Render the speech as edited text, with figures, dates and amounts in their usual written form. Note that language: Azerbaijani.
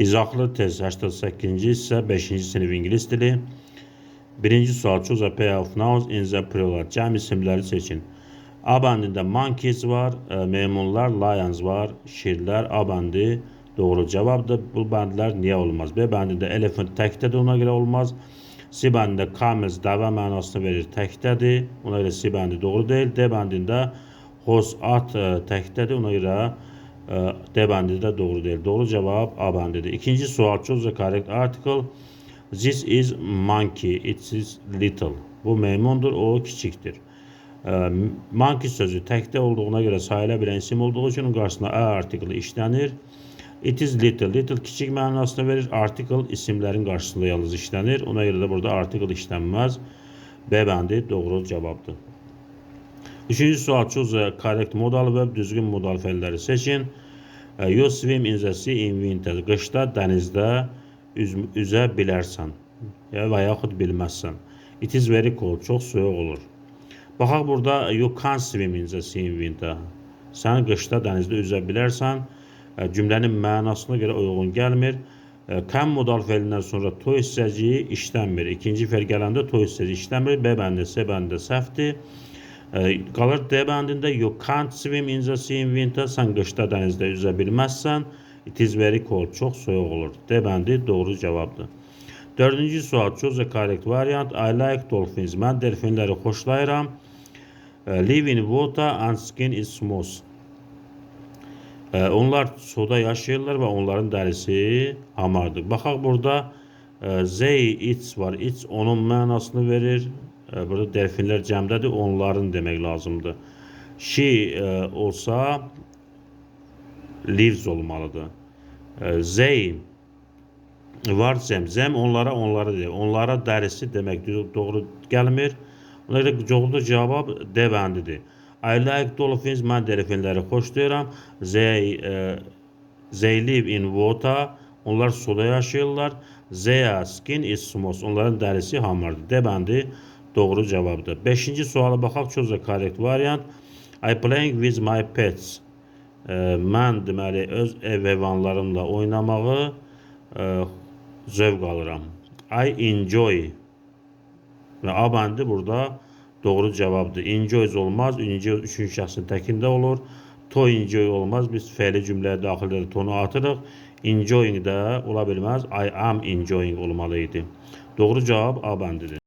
İzahlı test 88. hissə 5-ci sinif ingilis dili. Birinci sual. Choose a pair of nouns in the plural. Cəm isimləri seçin. A bəndində monkeys var, meymunlar, lions var, şirlər. A bəndi doğru cavabdır. Bu bəndlər niyə olmaz? B bəndində elephant təkdədir, ona görə olmaz. C bəndində camels dəvə mənasını verir, təkdədir. Ona görə C bəndi doğru deyil. D bəndində horse at təkdədir, ona görə D bəndində doğru deyil. Doğru cavab A bəndidir. İkinci sual. Choose the correct article. This is monkey, it is little. Bu meymundur, o kiçikdir. Monkey sözü təkdə olduğuna görə sayıla bilən isim olduğu üçün onun qarşısına A artiklı işlənir. It is little, little kiçik mənasını verir. Article isimlərin qarşısında yalnız işlənir. Ona görə də burada article işlənməz. B bəndi doğru cavabdır. Üçüncü sual. Choose the correct modal verb. Düzgün modal fəilləri seçin. You swim in the sea in winter. Qışda dənizdə üzə bilərsən və yaxud bilməzsən. It is very cold. Çox soyuq olur. Baxaq burada you can't swim in the sea in winter. Sən qışda dənizdə üzə bilərsən. Cümlənin mənasına görə uyğun gəlmir. Can modal feilindən sonra to hissəciyi işlənmir. İkinci feil gələndə to hissəciyi işlənmir. B bəndi, C bəndi səhvdir. Qalır D bəndində you can't swim in the sea in winter. Sən qışda dənizdə üzə bilməzsən. It is very cold. Çox soyuq olur. D bəndi doğru cavabdır. Dördüncü sual. Choose the correct variant. I like dolphins. Mən delfinləri xoşlayıram. Live in water and skin is smooth. Onlar suda yaşayırlar və onların dərisi hamardır. Baxaq burada they, its var. Its onun mənasını verir. Burada delfinlər cəmdədir. Onların demək lazımdır. She olsa lives olmalıdır. They var, zəm onlara, onları deyir. Onlara dərisi demək doğru gəlmir. Ona görə doğru cavab D bəndidir. I like dolphins. Mən delfinləri xoşlayıram. They live in water. Onlar suda yaşayırlar. Their skin is smooth. Onların dərisi hamardır. D bəndi doğru cavabdır. Beşinci suala baxaq. Choose the correct variant. I playing with my pets. Mən deməli öz ev heyvanlarımla oynamağı zövq alıram. I enjoy. Və A bəndi burada doğru cavabdır. Enjoys olmaz. Üçüncü şəxsin təkində olur. To enjoy olmaz. Biz feili cümləyə daxildə tonu atırıq. Enjoying də ola bilməz. I am enjoying olmalı idi. Doğru cavab A bəndidir.